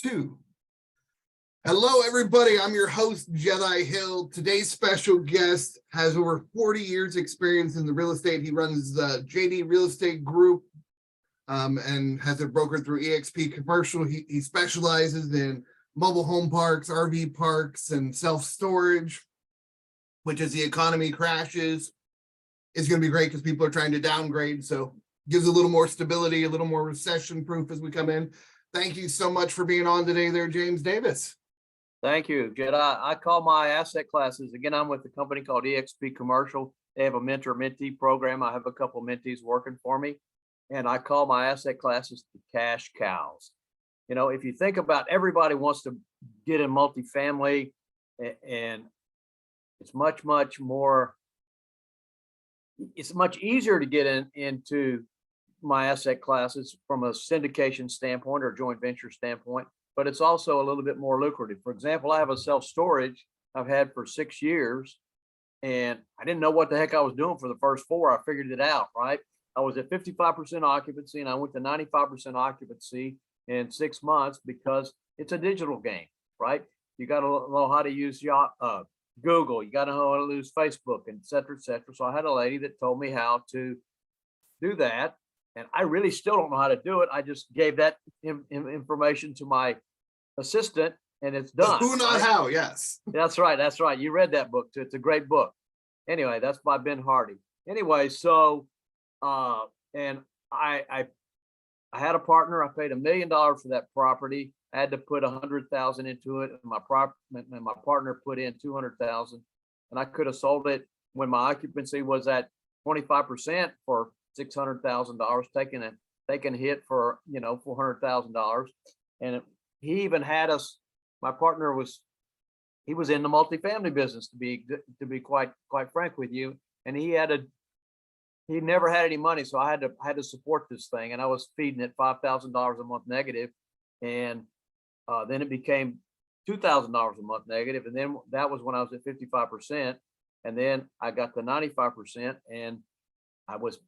2. Hello, everybody. I'm your host, Jedi Hill. Today's special guest has over 40 years experience in the real estate. He runs the JD Real Estate Group and has it brokered through eXp Commercial. He specializes in mobile home parks, RV parks, and self-storage, which as the economy crashes is going to be great because people are trying to downgrade. So gives a little more stability, a little more recession proof as we come in. Thank you so much for being on today there, James Davis. Thank you, Jed. I call my asset classes, again, I'm with a company called eXp Commercial. They have a mentor-mentee program. I have a couple of mentees working for me, and I call my asset classes the cash cows. You know, if you think about, everybody wants to get in multifamily, and it's much easier to get into my asset classes from a syndication standpoint or joint venture standpoint, but it's also a little bit more lucrative. For example, I have a self-storage I've had for 6 years, and I didn't know what the heck I was doing for the first 4. I figured it out, right? I was at 55% occupancy and I went to 95% occupancy in 6 months because it's a digital game, right? You got to know how to use Google, you got to know how to use Facebook, and et cetera, et cetera. So I had a lady that told me how to do that. And I really still don't know how to do it. I just gave that information to my assistant, and it's done. Who, not how? Yes. That's right. That's right. You read that book too. It's a great book. Anyway, that's by Ben Hardy. Anyway, so and I had a partner. I paid $1 million for that property. I had to put 100,000 into it, and my partner put in 200,000, and I could have sold it when my occupancy was at 25% for $600,000, taking a hit for, $400,000. And he even had us, my partner he was in the multifamily business, to be quite frank with you. And he never had any money. So I had to support this thing, and I was feeding it $5,000 a month negative. And then it became $2,000 a month negative. And then that was when I was at 55%. And then I got to 95%, and I was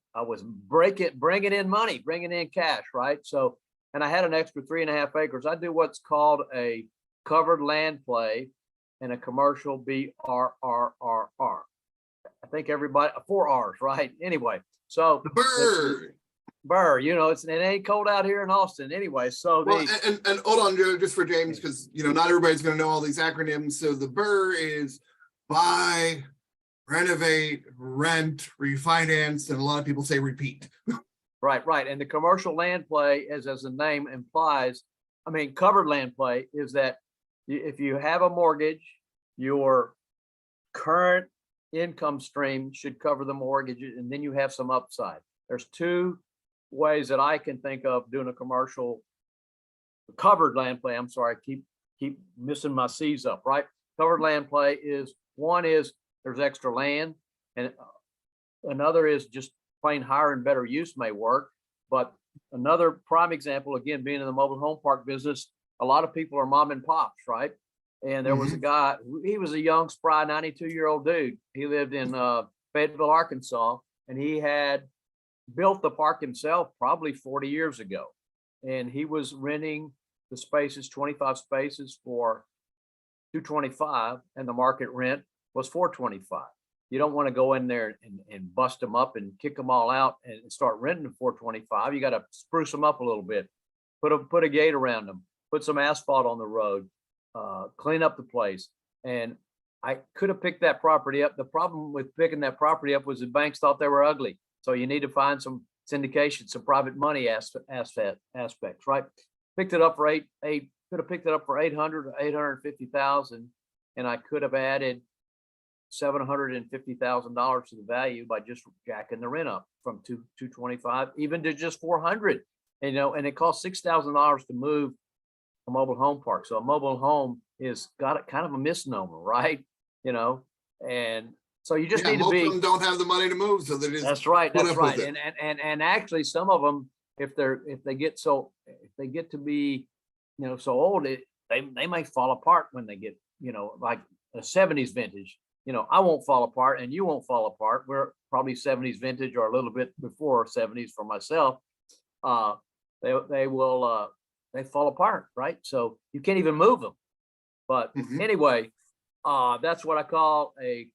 bringing in money, bringing in cash, right? So, and I had an extra 3.5 acres. I do what's called a covered land play and a commercial BRRRR. I think everybody, 4 R's, right? Anyway, so the Brrrr. It ain't cold out here in Austin anyway. So and hold on, Joe, just for James, because not everybody's going to know all these acronyms. So the Brrrr is buy, renovate, rent, refinance, and a lot of people say repeat. Right. And the commercial land play, as the name implies, covered land play is that if you have a mortgage, your current income stream should cover the mortgage, and then you have some upside. There's 2 ways that I can think of doing a commercial covered land play. I'm sorry, I keep missing my C's up, right? Covered land play is, one is there's extra land, and another is just plain higher and better use may work. But another prime example, again, being in the mobile home park business, a lot of people are mom and pops, right? And there was a guy, he was a young, spry, 92-year-old dude. He lived in Fayetteville, Arkansas, and he had built the park himself probably 40 years ago. And he was renting the spaces, 25 spaces, for $225, and the market rent was $425. You don't want to go in there and bust them up and kick them all out and start renting them for $425. You got to spruce them up a little bit, put a gate around them, put some asphalt on the road, clean up the place. And I could have picked that property up. The problem with picking that property up was the banks thought they were ugly. So you need to find some syndication, some private money aspects, right? Picked it up for could have picked it up for 800 or 850,000, and I could have added $750,000 to the value by just jacking the rent up from 225 even to just 400. And it costs $6,000 to move a mobile home park. So a mobile home is got kind of a misnomer, right? And so you just need to be. Most of them don't have the money to move, so they just. That's right. And actually, some of them, if they get to be, so old, they may fall apart when they get, like a 70s vintage. I won't fall apart, and you won't fall apart. We're probably 70s vintage or a little bit before 70s for myself. They will they fall apart, right? So you can't even move them. But Mhm. anyway, that's what I call a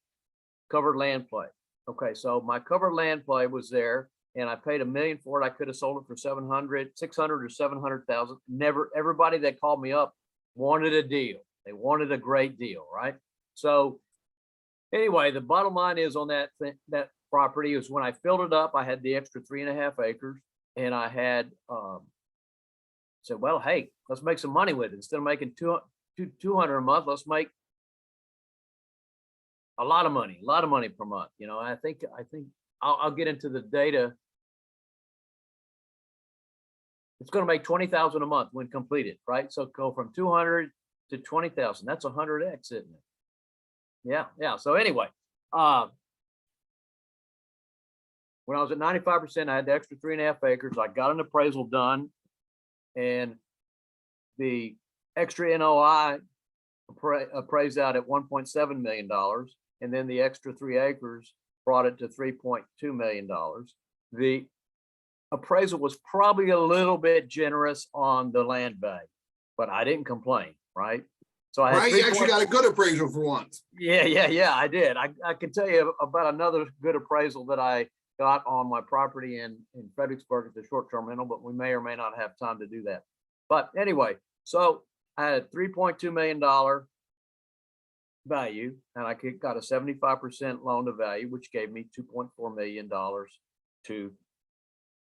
covered land play. Okay, so my covered land play was there and I paid $1 million for it. I could have sold it for 600 or 700,000. Never, everybody that called me up wanted a deal. They wanted a great deal, right? So anyway, the bottom line is on that that property is when I filled it up, I had the extra 3.5 acres and I had said, well, hey, let's make some money with it. Instead of making 200 a month, let's make a lot of money per month. You know, I think I'll get into the data. It's going to make 20,000 a month when completed, right? So go from 200 to 20,000. That's 100x, isn't it? Yeah. So anyway, when I was at 95%, I had the extra 3.5 acres. I got an appraisal done, and the extra NOI appraised out at $1.7 million, and then the extra 3 acres brought it to $3.2 million. The appraisal was probably a little bit generous on the land value, but I didn't complain, right? So I had You actually got a good appraisal for once. Yeah, I did. I can tell you about another good appraisal that I got on my property in Fredericksburg at the short-term rental, but we may or may not have time to do that. But anyway, so I had a $3.2 million value, and I got a 75% loan to value, which gave me $2.4 million to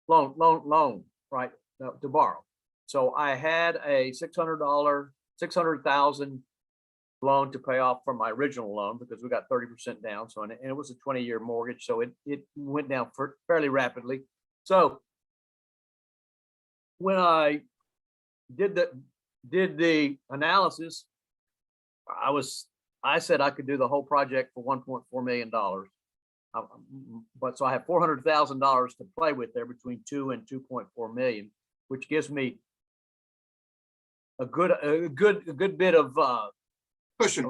loan, right, to borrow. So I had a $600,000 loan to pay off from my original loan because we got 30% down. So, and it was a 20-year mortgage. So it went down fairly rapidly. So when I did the analysis, I said I could do the whole project for $1.4 million. But so I have $400,000 to play with there between 2 and 2.4 million, which gives me a good bit of Pushing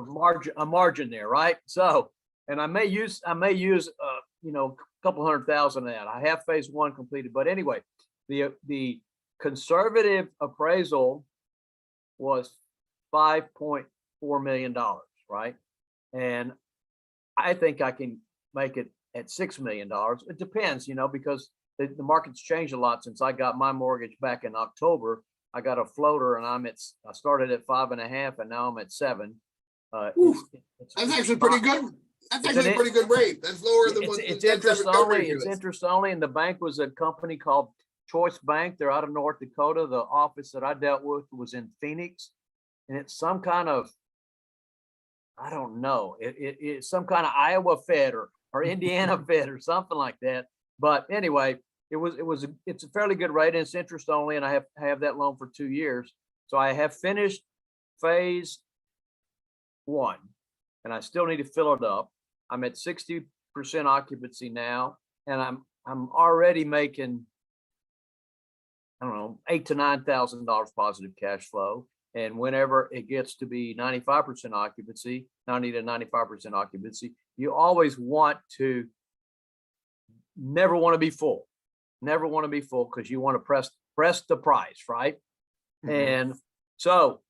a margin there, right? So, and I may use you know, a couple 100,000 of that. I have phase 1 completed, but anyway, the conservative appraisal was $5.4 million, right? And I think I can make it at $6 million. It depends, you know, because the market's changed a lot since I got my mortgage back in October. I got a floater, and I started at 5.5, and now I'm at 7. That's actually pretty good. That's actually a pretty good rate. That's lower than what it's interest only. It's interest only, and the bank was a company called Choice Bank. They're out of North Dakota. The office that I dealt with was in Phoenix, and it's some kind of, I don't know, it's some kind of Iowa Fed or Indiana Fed or something like that. But anyway, it's a fairly good rate, and it's interest only, and I have that loan for 2 years. So I have finished phase 1, and I still need to fill it up. I'm at 60% occupancy now, and I'm already making, I don't know, $8,000 to $9,000 positive cash flow. And whenever it gets to be 95% occupancy, 90 to 95% occupancy, you always never want to be full. Never want to be full, because you want to press the price, right? Mm-hmm. And so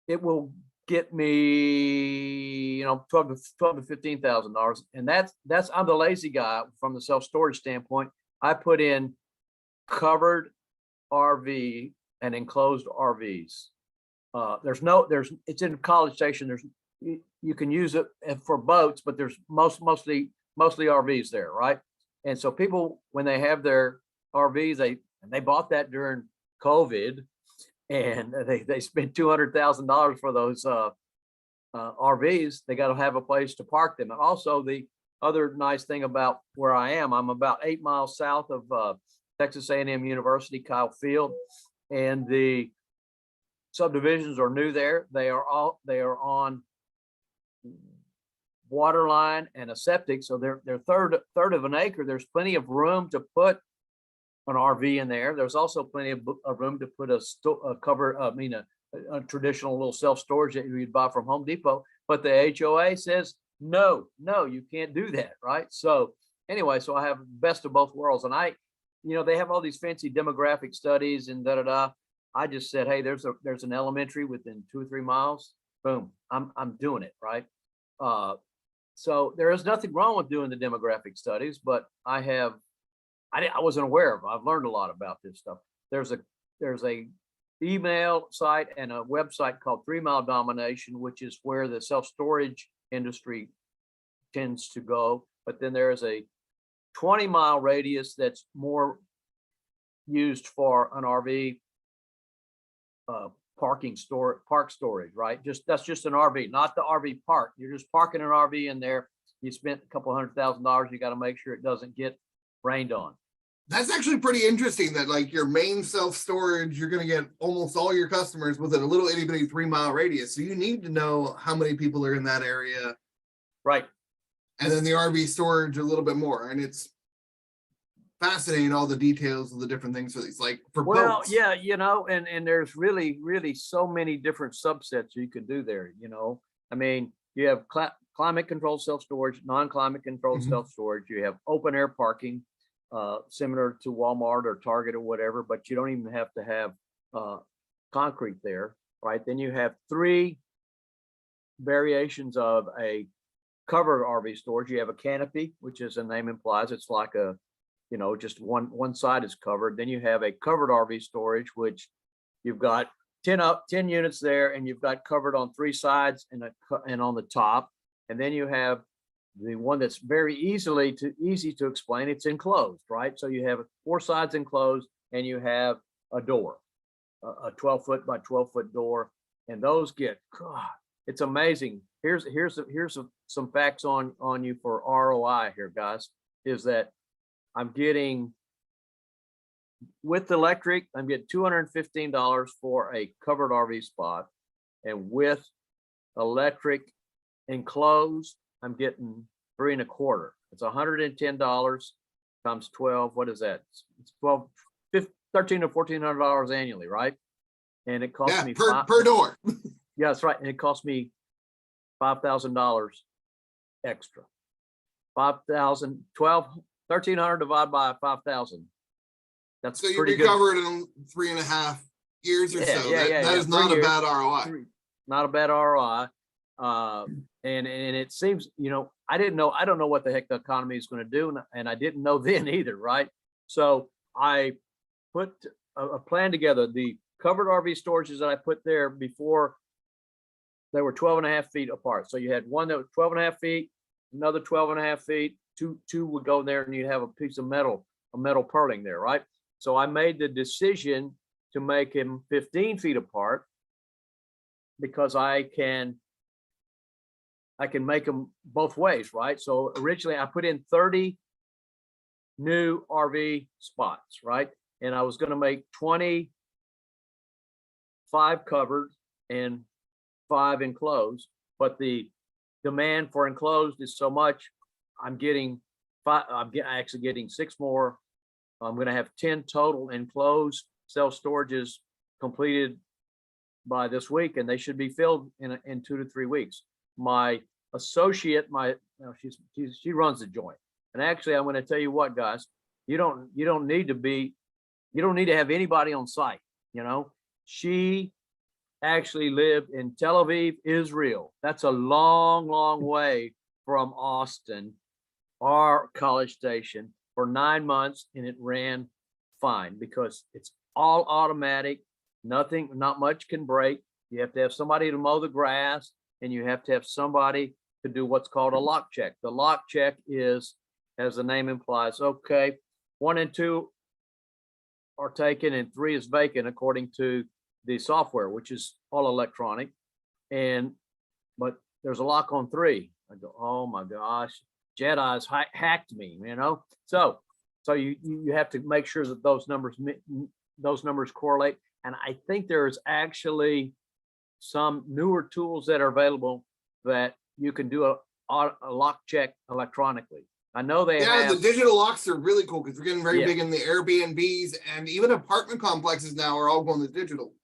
it will get me, you know, $12,000 to $15,000, and that's I'm the lazy guy from the self-storage standpoint. I put in covered RV and enclosed RVs. It's in College Station. You can use it for boats, but there's mostly RVs there, right? And so people, when they have their RVs, they bought that during COVID, and they spent $200,000 for those RVs. They got to have a place to park them. And also, the other nice thing about where I am, I'm about 8 miles south of Texas A&M University, Kyle Field, and the subdivisions are new there. They are on water line and a septic, so they're third of an acre. There's plenty of room to put an RV in there. There's also plenty of room to put a traditional little self-storage that you'd buy from Home Depot. But the HOA says, no, you can't do that, right? So anyway, so I have best of both worlds. And they have all these fancy demographic studies and I just said, hey, there's an elementary within 2 or 3 miles. Boom, I'm doing it, right? So there is nothing wrong with doing the demographic studies, but I wasn't aware of. I've learned a lot about this stuff. There's a email site and a website called 3 Mile Domination, which is where the self-storage industry tends to go. But then there's a 20-mile radius that's more used for an RV park storage, right? That's just an RV, not the RV park. You're just parking an RV in there. You spent a couple $100,000. You got to make sure it doesn't get rained on. That's actually pretty interesting that like your main self-storage, you're going to get almost all your customers within a little itty bitty 3 mile radius. So you need to know how many people are in that area. Right. And then the RV storage a little bit more. And it's fascinating, all the details of the different things for these, like for boats. Yeah, and there's really so many different subsets you can do there. I mean, you have climate controlled self-storage, non-climate controlled self-storage. You have open air parking, similar to Walmart or Target or whatever, but you don't even have to have concrete there, right? Then you have 3 variations of a covered RV storage. You have a canopy, which as the name implies, it's like a, just one side is covered. Then you have a covered RV storage, which you've got 10 units there, and you've got covered on 3 sides and on the top. And then you have the one that's very easy to explain. It's enclosed, right? So you have 4 sides enclosed, and you have a door, a 12-foot by 12-foot door, and those get, God, it's amazing. Here's some facts on you for ROI here, guys. Is that I'm getting, with electric, I'm getting $215 for a covered RV spot, and with electric enclosed, I'm getting $3 1/4. It's $110 times 12. What is that? It's $1,300 to $1,400 annually, right? And it costs me per door. Yeah, that's right. And it cost me $5,000 extra. $1,300 divided by 5,000. That's so you pretty good. recovered in 3.5 years or so. That is not a bad ROI. Not a bad ROI. And it seems, I don't know what the heck the economy is going to do, and I didn't know then either, right? So I put a plan together. The covered RV storages that I put there before, they were 12.5 feet apart. So you had one that was 12.5 feet, another 12.5 feet, two would go there, and you'd have a piece of metal purling there, right? So I made the decision to make them 15 feet apart because I can make them both ways, right? So originally I put in 30 new RV spots, right? And I was going to make 25 covered and 5 enclosed, but the demand for enclosed is so much, I'm actually getting 6 more. I'm going to have 10 total enclosed self-storages completed by this week, and they should be filled in 2 to 3 weeks. My associate, she runs the joint, and actually, I'm going to tell you what, guys, you don't need to have anybody on site. She actually lived in Tel Aviv, Israel. That's a long way from Austin, our College Station, for 9 months, and it ran fine because it's all automatic. Not much can break. You have to have somebody to mow the grass, and you have to have somebody to do what's called a lock check. The lock check is, as the name implies, okay, 1 and 2 are taken and 3 is vacant according to the software, which is all electronic. But there's a lock on 3. I go, oh my gosh, Jedi's hacked me, So you have to make sure that those numbers correlate. And I think there's actually some newer tools that are available that you can do a lock check electronically. I know they have. The digital locks are really cool because we're getting very big in the Airbnbs, and even apartment complexes now are all going to digital.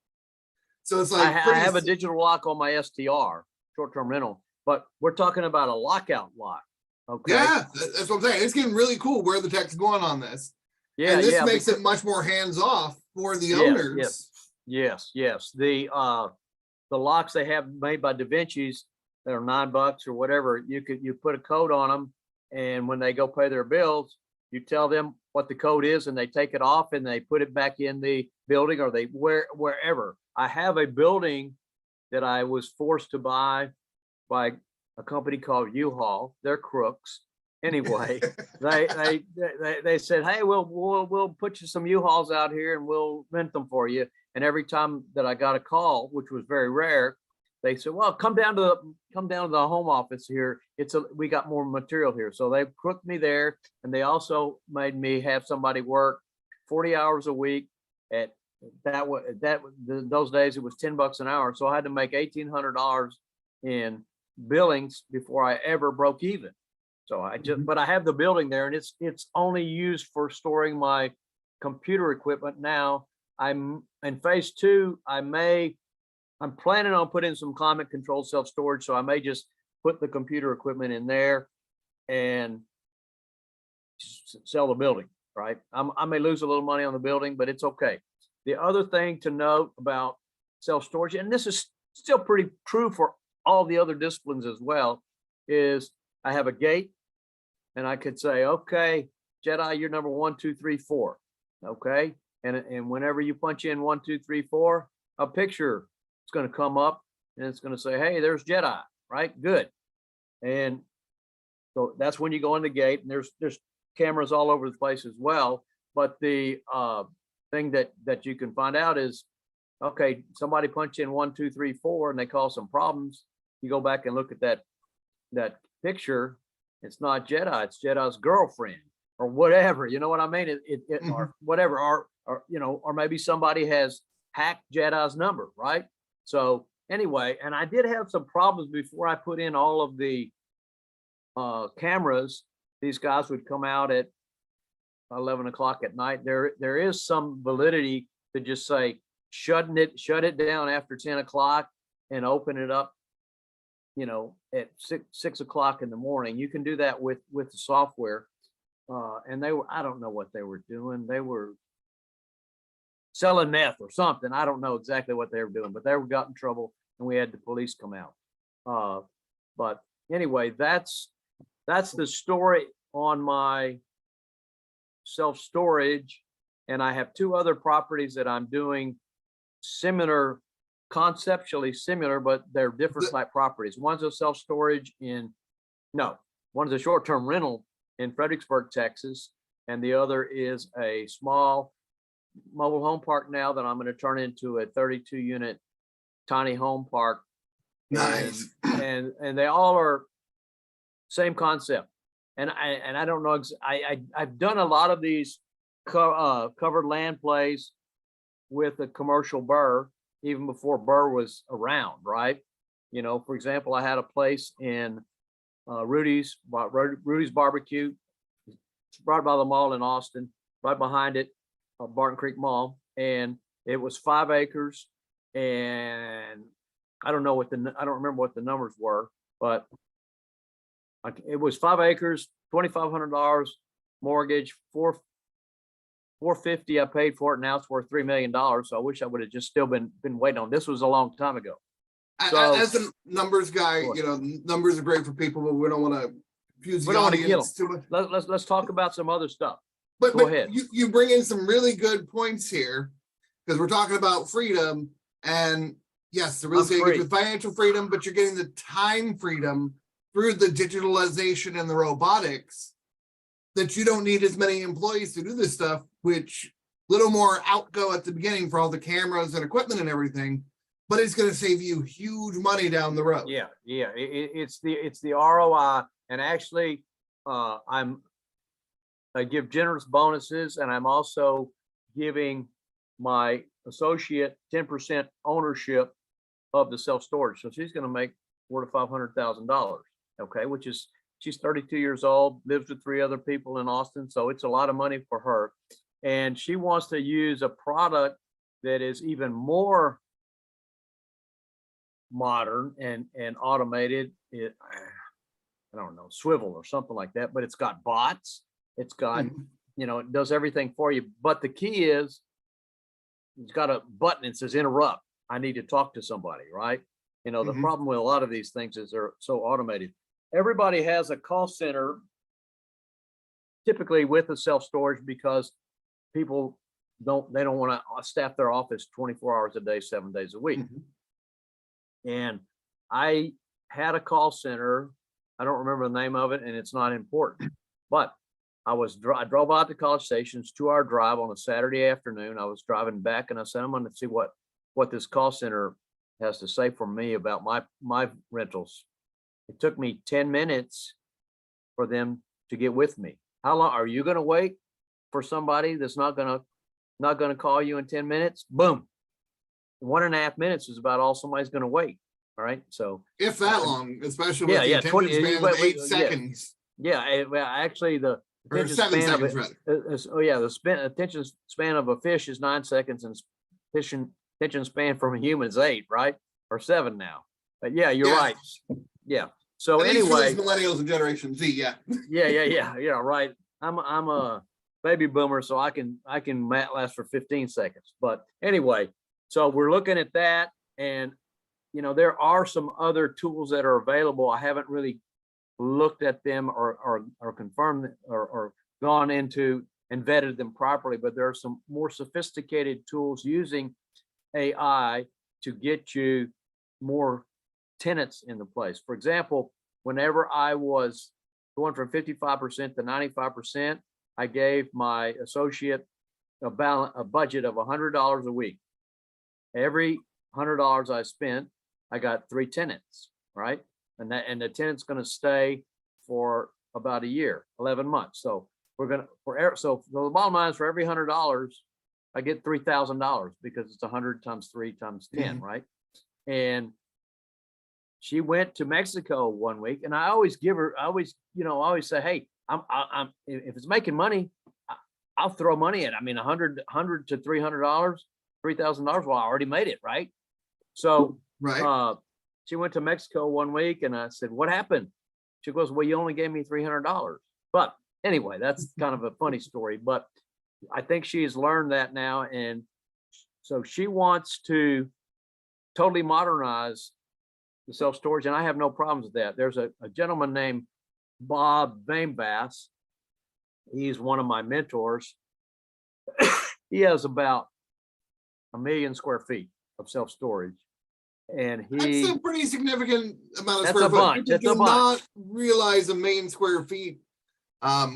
So it's like I have a digital lock on my STR, short-term rental, but we're talking about a lockout lock. Okay. Yeah, that's what I'm saying. It's getting really cool where the tech's going on this. Yeah, and this makes it much more hands-off for the owners. Yes. Yes, yes. The locks they have made by Da Vinci's that are $9 or whatever, you put a code on them, and when they go pay their bills, you tell them what the code is, and they take it off and they put it back in the building, or they wherever. I have a building that I was forced to buy by a company called U-Haul. They're crooks. Anyway, they said, hey, we'll put you some U-Hauls out here and we'll rent them for you. And every time that I got a call, which was very rare, they said, well, come down to the home office here. We got more material here. So they crooked me there, and they also made me have somebody work 40 hours a week at those days it was $10 an hour. So I had to make $1,800 in billings before I ever broke even. So but I have the building there, and it's only used for storing my computer equipment now. I'm in phase 2. I'm planning on putting some climate controlled self-storage. So I may just put the computer equipment in there and sell the building, right? I may lose a little money on the building, but it's okay. The other thing to note about self-storage, and this is still pretty true for all the other disciplines as well, is I have a gate, and I could say, okay, Jedi, you're number 1, 2, 3, 4. Okay. And whenever you punch in 1, 2, 3, 4, a picture is going to come up, and it's going to say, hey, there's Jedi, right? Good. And so that's when you go in the gate, and there's cameras all over the place as well. But the thing that you can find out is, okay, somebody punch in 1, 2, 3, 4, and they cause some problems. You go back and look at that picture. It's not Jedi, it's Jedi's girlfriend or whatever. You know what I mean? Or whatever, or maybe somebody has hacked Jedi's number, right? So anyway, and I did have some problems before I put in all of the cameras. These guys would come out at 11 o'clock at night. There is some validity to just say, shut it down after 10 o'clock and open it up, at 6 o'clock in the morning. You can do that with the software. And I don't know what they were doing. They were selling meth or something. I don't know exactly what they were doing, but they got in trouble, and we had the police come out. But anyway, that's the story on my self-storage. And I have 2 other properties that I'm doing similar, conceptually similar, but they're different type properties. One's a self-storage one's a short-term rental in Fredericksburg, Texas, and the other is a small mobile home park now that I'm going to turn into a 32-unit tiny home park. Nice. And they all are same concept. And I don't know. I've done a lot of these covered land plays with a commercial Brrrr, even before Brrrr was around, right? For example, I had a place in Rudy's Barbecue, right by the mall in Austin, right behind it, Barton Creek Mall, and it was 5 acres, and I don't remember what the numbers were, but it was 5 acres, $2,500 mortgage, $450 I paid for it. Now it's worth $3 million. So I wish I would have just still been waiting on. This was a long time ago. So, as a numbers guy, numbers are great for people, but we don't want to confuse the audience too much. Let's talk about some other stuff. But Go ahead. You bring in some really good points here, because we're talking about freedom, and yes, the real estate gives you financial freedom, but you're getting the time freedom through the digitalization and the robotics, that you don't need as many employees to do this stuff, which little more outgo at the beginning for all the cameras and equipment and everything, but it's going to save you huge money down the road. Yeah. It's the ROI, and actually, I give generous bonuses, and I'm also giving my associate 10% ownership of the self-storage. So she's going to make $400,000 to $500,000. Okay, she's 32 years old, lives with 3 other people in Austin, so it's a lot of money for her. And she wants to use a product that is even more modern and automated. I don't know, Swivel or something like that, but it's got bots. It's got, it does everything for you. But the key is he's got a button that says interrupt. I need to talk to somebody, right? You know, the problem with a lot of these things is they're so automated. Everybody has a call center, typically with a self-storage, because people they don't want to staff their office 24 hours a day, 7 days a week. And I had a call center. I don't remember the name of it, and it's not important, but I drove out to College Station. It's 2-hour drive on a Saturday afternoon. I was driving back, and I said, I'm going to see what this call center has to say for me about my rentals. It took me 10 minutes for them to get with me. How long are you going to wait for somebody that's not going to call you in 10 minutes? Boom. 1.5 minutes is about all somebody's going to wait. All right. So if that long, especially with the attention 20 span of 8 seconds. Well, actually the Or attention 7 span of seconds, it, rather. the attention span of a fish is 9 seconds, and attention span from a human is 8, right? Or 7 now. But yeah, you're right. Yeah. So At least for anyway, those millennials and Generation Z, yeah. yeah, right. I'm a baby boomer, so I can last for 15 seconds. But anyway, so we're looking at that, and you know, there are some other tools that are available. I haven't really looked at them or confirmed or gone into and vetted them properly, but there are some more sophisticated tools using AI to get you more tenants in the place. For example, whenever I was going from 55% to 95%, I gave my associate a budget of $100 a week. Every $100 I spent, I got 3 tenants, right? And the tenant's going to stay for about a year, 11 months. So so the bottom line is, for every $100, I get $3,000, because it's 100 times 3 times 10, right? And she went to Mexico one week, and I always say, hey, I'm if it's making money, I'll throw money at it. I mean, $100 to $300, $3,000. Well, I already made it, right? So she went to Mexico one week, and I said, what happened? She goes, well, you only gave me $300. But anyway, that's kind of a funny story, but I think she's learned that now. And so she wants to totally modernize the self-storage, and I have no problems with that. There's a gentleman named Bob Bass. He's one of my mentors. He has about 1 million square feet of self-storage. And that's a pretty significant amount of That's square a foot. bunch. People That's a do bunch. not realize 1 million square feet.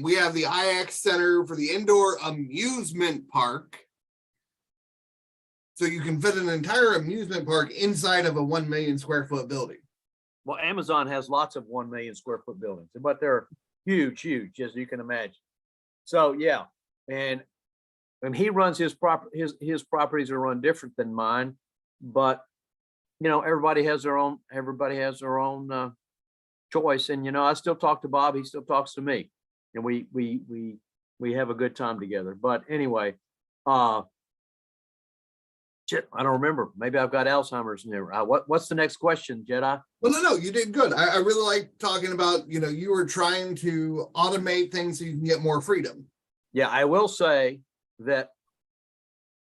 We have the IX Center for the indoor amusement park. So you can fit an entire amusement park inside of a 1 million square foot building. Well, Amazon has lots of 1 million square foot buildings, but they're huge, as you can imagine. So yeah, and he runs his properties are run different than mine, but you know, everybody has their own choice. And you know, I still talk to Bob, he still talks to me, and we have a good time together. But anyway, shit, I don't remember. Maybe I've got Alzheimer's now. What's the next question, Jedi? Well, no, you did good. I really like talking about, you know, you were trying to automate things so you can get more freedom. Yeah, I will say that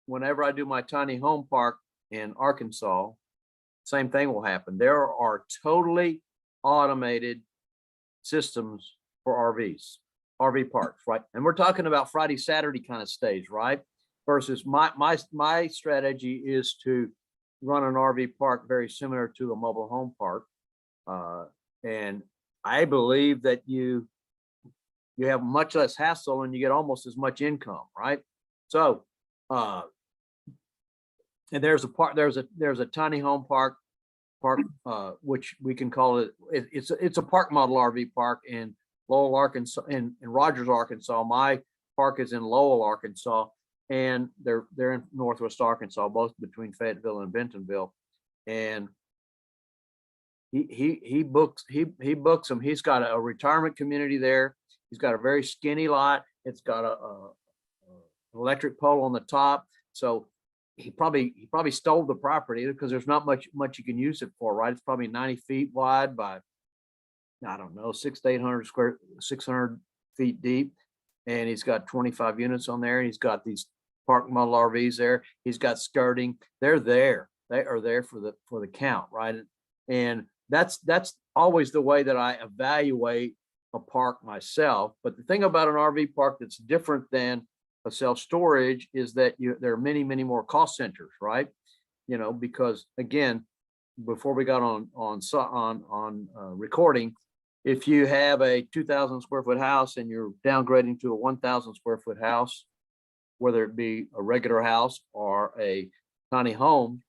whenever I do my tiny home park in Arkansas, same thing will happen. There are totally automated systems for RV parks, right? And we're talking about Friday, Saturday kind of stays, right? Versus my strategy is to run an RV park very similar to a mobile home park. And I believe that you have much less hassle and you get almost as much income, right? So, and there's a tiny home park, which we can call it. It's a park model RV park in Lowell, Arkansas, in Rogers, Arkansas. My park is in Lowell, Arkansas, and they're in Northwest Arkansas, both between Fayetteville and Bentonville. And he books them. He's got a retirement community there. He's got a very skinny lot. It's got a electric pole on the top. So he probably stole the property, because there's not much you can use it for, right? It's probably 90 feet wide by, I don't know, 600 feet deep. And he's got 25 units on there. And he's got these park model RVs there. He's got skirting. They're there. They are there for the count, right? And that's always the way that I evaluate a park myself. But the thing about an RV park that's different than a self-storage is that there are many, many more cost centers, right? You know, because again, before we got on recording, if you have a 2,000 square foot house and you're downgrading to a 1,000 square foot house, whether it be a regular house or a tiny home,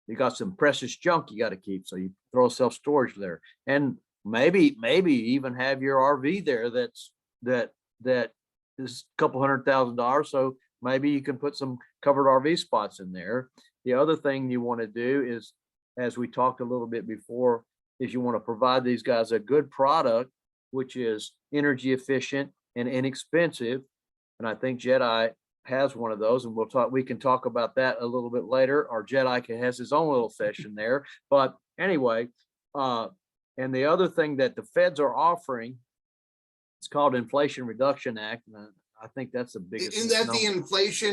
you got some precious junk you got to keep. So you throw self-storage there, and maybe even have your RV there that is a couple $100,000. So maybe you can put some covered RV spots in there. The other thing you want to do is, as we talked a little bit before, is you want to provide these guys a good product, which is energy efficient and inexpensive. And I think Jedi has one of those, and we can talk about that a little bit later. Or Jedi has his own little session there. But anyway, and the other thing that the feds are offering, it's called Inflation Reduction Act. And I think that's the biggest. Isn't that the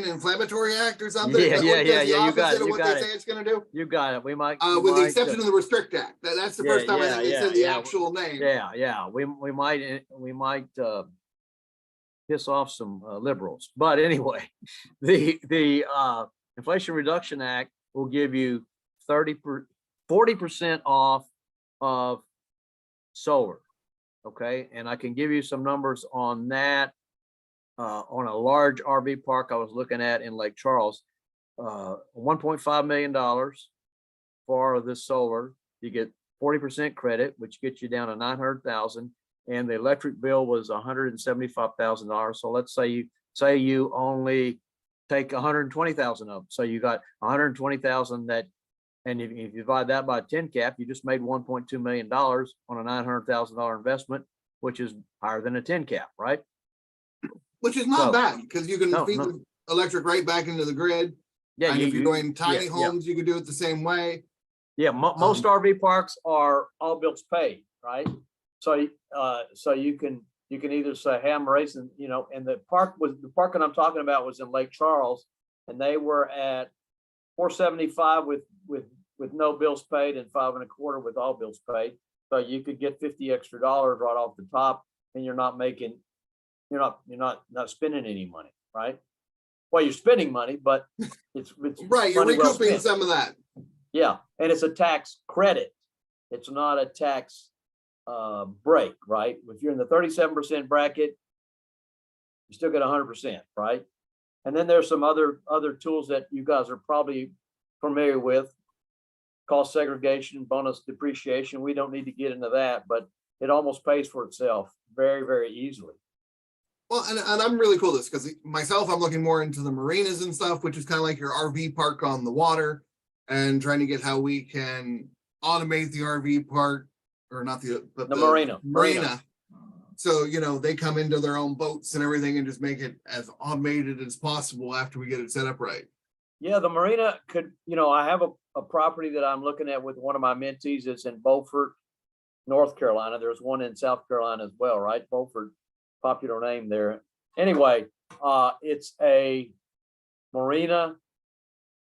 Inflammatory Act or something? Yeah. You got it. What they say it's going to do? You got it. We might, with the exception of the Restrict Act. That's the first time I think they said the actual name. Yeah. We might piss off some liberals, but anyway, the Inflation Reduction Act will give you 40% off of solar. Okay, and I can give you some numbers on that. On a large RV park I was looking at in Lake Charles, $1.5 million for this solar. You get 40% credit, which gets you down to 900,000, and the electric bill was $175,000. So let's say you only take 120,000 of them. So you got 120,000 that, and if you divide that by 10 cap, you just made $1.2 million on a $900,000 investment, which is higher than a 10 cap, right? Which is not bad, because you can feed the electric right back into the grid. Yeah, and if you're doing tiny homes, you can do it the same way. Yeah, most RV parks are all bills paid, right? So you can either say, hey, I'm racing, you know, and the park that I'm talking about was in Lake Charles, and they were at 475 with no bills paid and 5 1/4 with all bills paid. So you could get $50 extra right off the top, and you're not spending any money, right? Well, you're spending money, but it's right. You're recouping some of that. Yeah, and it's a tax credit. It's not a tax break, right? If you're in the 37% bracket, you still get 100%, right? And then there's some other tools that you guys are probably familiar with: cost segregation, bonus depreciation. We don't need to get into that, but it almost pays for itself very, very easily. Well, and I'm really cool this, because myself, I'm looking more into the marinas and stuff, which is kind of like your RV park on the water, and trying to get how we can automate the RV park, or not the marina. So, you know, they come into their own boats and everything and just make it as automated as possible after we get it set up right. Yeah, the marina could, you know, I have a property that I'm looking at with one of my mentees. It's in Beaufort, North Carolina. There's one in South Carolina as well, right? Beaufort, popular name there. Anyway, it's a marina,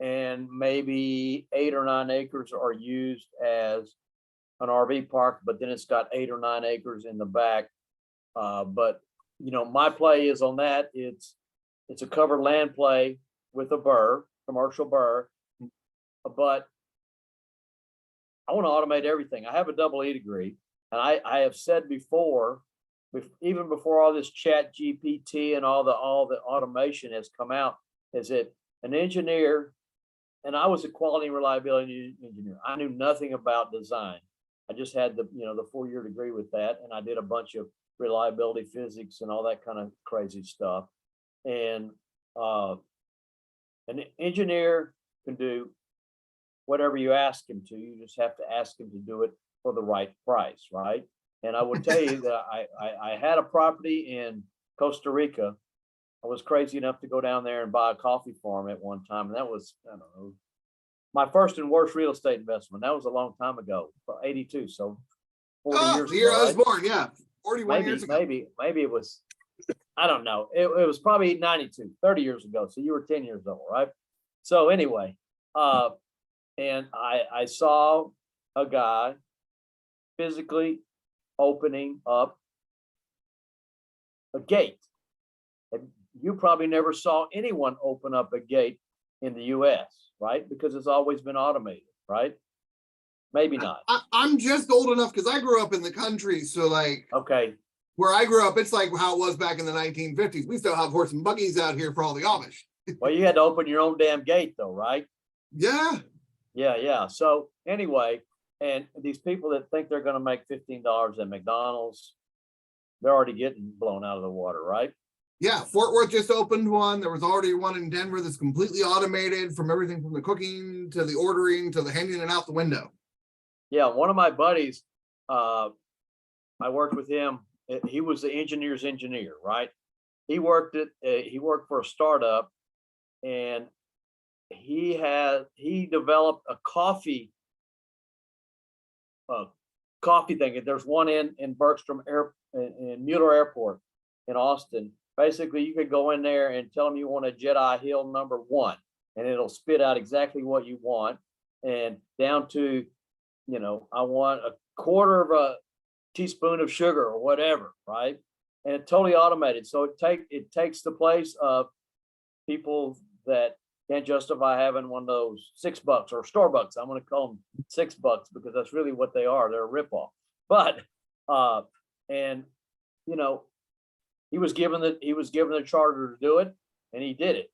and maybe 8 or 9 acres are used as an RV park, but then it's got 8 or 9 acres in the back. But you know, my play is on that. It's a covered land play with a Brrrr, commercial Brrrr, but I want to automate everything. I have a double E degree, and I have said before, even before all this chat GPT and all the automation has come out, is that an engineer, and I was a quality and reliability engineer. I knew nothing about design. I just had the 4-year degree with that, and I did a bunch of reliability physics and all that kind of crazy stuff. And an engineer can do whatever you ask him to. You just have to ask him to do it for the right price, right? And I would tell you that I had a property in Costa Rica. I was crazy enough to go down there and buy a coffee farm at one time. And that was, I don't know, my first and worst real estate investment. That was a long time ago, 82. So 40 years ago. The year I was born, yeah. 41 years ago. Maybe it was I don't know. It was probably 92, 30 years ago. So you were 10 years old, right? So anyway, and I saw a guy physically opening up a gate. And you probably never saw anyone open up a gate in the US, right? Because it's always been automated, right? Maybe not. I'm just old enough because I grew up in the country. So like, Okay. where I grew up, it's like how it was back in the 1950s. We still have horse and buggies out here for all the Amish. Well, you had to open your own damn gate though, right? Yeah. Yeah. So anyway, and these people that think they're going to make $15 at McDonald's, they're already getting blown out of the water, right? Yeah, Fort Worth just opened one. There was already one in Denver that's completely automated, from everything from the cooking to the ordering to the handing it out the window. Yeah, one of my buddies, I worked with him. He was the engineer's engineer, right? He worked for a startup, and he developed a coffee thing. There's one in Bergstrom in Mueller Airport in Austin. Basically, you could go in there and tell them you want a Jedi Hill #1, and it'll spit out exactly what you want, and down to, I want a quarter of a teaspoon of sugar or whatever, right? And it's totally automated. So it takes the place of people that can't justify having one of those $6 or Starbucks. I'm going to call them $6 because that's really what they are. They're a ripoff. But and he was given the charter to do it, and he did it.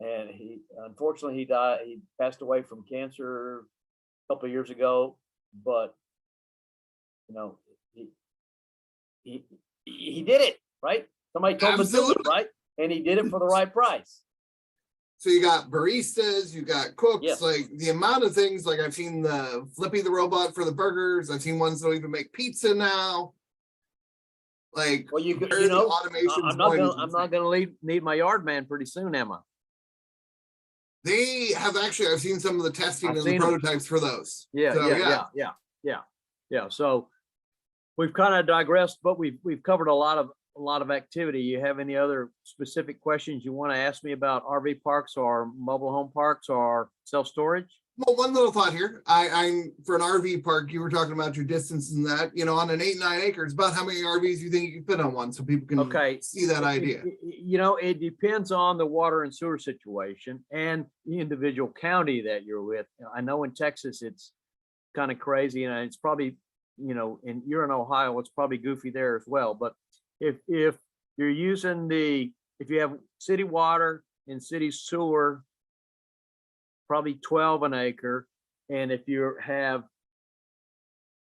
And he unfortunately he died. He passed away from cancer a couple of years ago. But he did it, right? Somebody told him to do it, right? And he did it for the right price. So you got baristas, you got cooks, Yes. like the amount of things. Like I've seen the Flippy the robot for the burgers. I've seen ones that even make pizza now. Like, well, automation. I'm not gonna need my yard man pretty soon, am I? They have actually. I've seen some of the testing and the prototypes for those. Yeah. So we've kind of digressed, but we've covered a lot of activity. You have any other specific questions you want to ask me about RV parks or mobile home parks or self-storage? Well, one little thought here. I'm for an RV park. You were talking about your distance and that. On an 8-9 acres, about how many RVs you think you can fit on one, so people can see that idea. It depends on the water and sewer situation and the individual county that you're with. I know in Texas it's kind of crazy, and it's probably and you're in Ohio, it's probably goofy there as well. But if you're using if you have city water and city sewer, probably 12 an acre. And if you have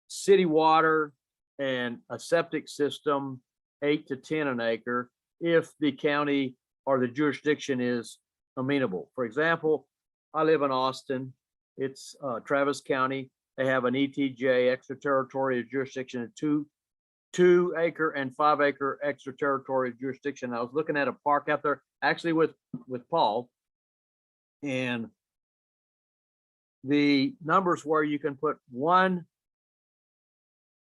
city water and a septic system, 8 to 10 an acre, if the county or the jurisdiction is amenable. For example, I live in Austin. It's Travis County. They have an ETJ, extraterritorial jurisdiction, a 2 acre and 5 acre extraterritorial jurisdiction. I was looking at a park out there actually with Paul, and the numbers where you can put 1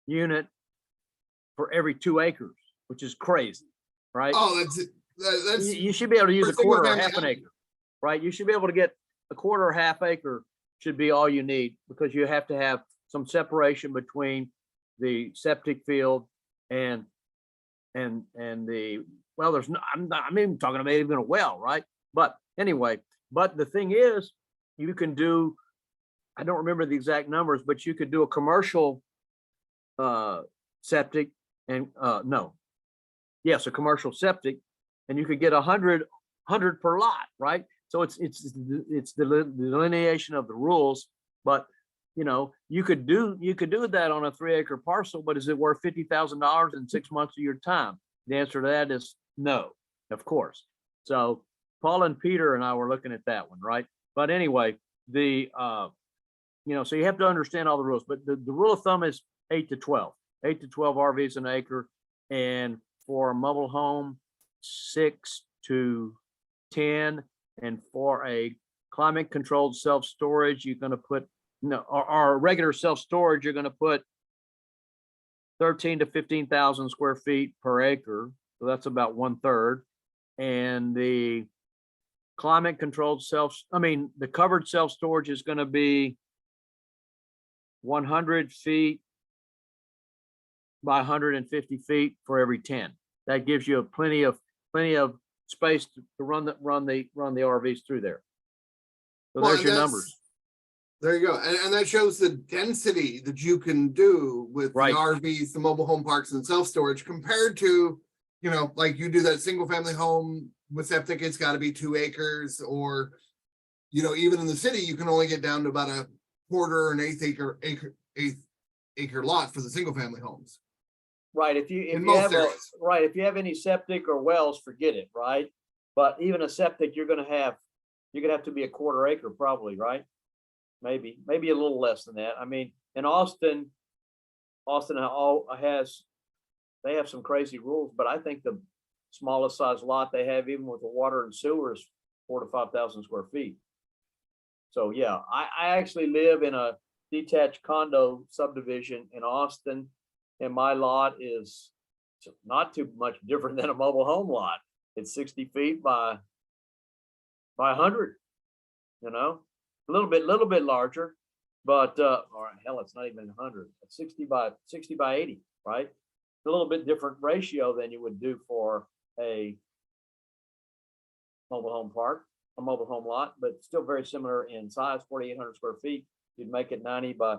unit for every 2 acres, which is crazy, right? Oh, that's you should be able to use a quarter or half an acre, right? You should be able to get a quarter or half acre should be all you need, because you have to have some separation between the septic field and the well. There's no. I'm even talking about even a well, right? But anyway, the thing is, you can do. I don't remember the exact numbers, but you could do a commercial septic and a commercial septic, and you could get 100 per lot, right? So it's the delineation of the rules, but you could do that on a 3 acre parcel, but is it worth $50,000 in 6 months of your time? The answer to that is no, of course. So Paul and Peter and I were looking at that one, right? But anyway, so you have to understand all the rules, but the rule of thumb is 8 to 12 RVs an acre. And for a mobile home, 6 to 10. And for a climate controlled self-storage, you're going to put, or regular self-storage, you're going to put 13 to 15,000 square feet per acre. So that's about 1/3. And the climate controlled the covered self-storage is going to be 100 feet by 150 feet for every 10. That gives you plenty of space to run the RVs through there. So Well, there's your that's- numbers. There you go. And that shows the density that you can do with Right. the RVs, the mobile home parks and self-storage compared to, you know, like you do that single family home with septic, it's got to be 2 acres, or, you know, even in the city, you can only get down to about a quarter or an eighth acre lot for the single family homes. Right. If In you most have areas. if you have any septic or wells, forget it, right? But even a septic, you're gonna have to be a quarter acre probably, right? Maybe a little less than that. I mean, in Austin they have some crazy rules, but I think the smallest size lot they have, even with the water and sewer, is 4,000 to 5,000 square feet. So yeah, I actually live in a detached condo subdivision in Austin, and my lot is not too much different than a mobile home lot. It's 60 feet by 100, you know, a little bit larger, but or hell, it's not even 100. It's 60 by 80, right? A little bit different ratio than you would do for a mobile home park, a mobile home lot, but still very similar in size. 4,800 square feet. You'd make it 90 by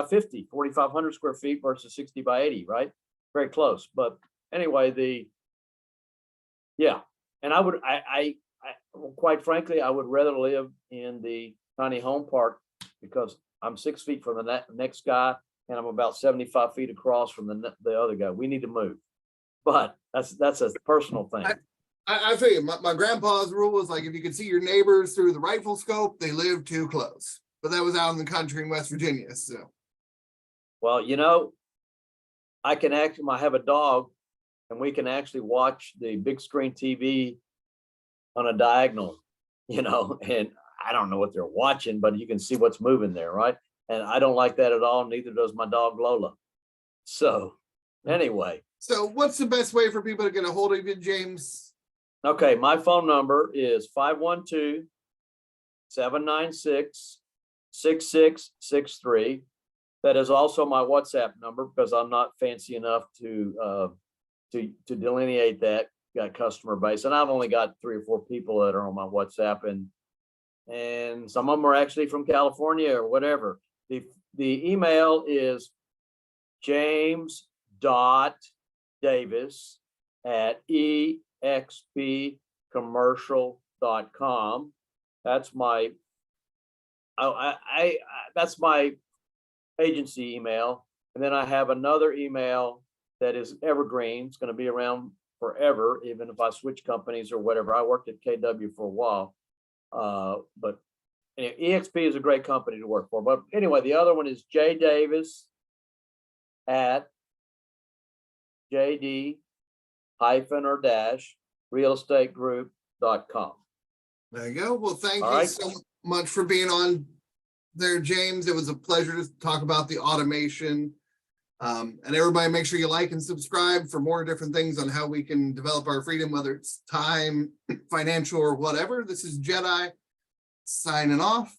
50, 4,500 square feet versus 60 by 80, right? Very close. But anyway, and I quite frankly, I would rather live in the tiny home park because I'm 6 feet from the next guy, and I'm about 75 feet across from the other guy. We need to move, but that's a personal thing. I tell you, my grandpa's rule was like, if you could see your neighbors through the rifle scope, they live too close. But that was out in the country in West Virginia. So, well, you know, I have a dog, and we can actually watch the big screen TV on a diagonal, you know, and I don't know what they're watching, but you can see what's moving there, right? And I don't like that at all. Neither does my dog Lola. So anyway. So what's the best way for people to get a hold of you, James? Okay, my phone number is 512-796-6663. That is also my WhatsApp number because I'm not fancy enough to delineate that customer base. And I've only got 3 or 4 people that are on my WhatsApp, and some of them are actually from California or whatever. The email is james.davis@expcommercial.com. That's my that's my agency email. And then I have another email that is evergreen. It's going to be around forever, even if I switch companies or whatever. I worked at KW for a while, but anyway, EXP is a great company to work for. But anyway, the other one is jd-realestategroup.com. There you go. Well, thank All you right. so much for being on there, James. It was a pleasure to talk about the automation. And everybody make sure you like and subscribe for more different things on how we can develop our freedom, whether it's time, financial, or whatever. This is Jedi signing off.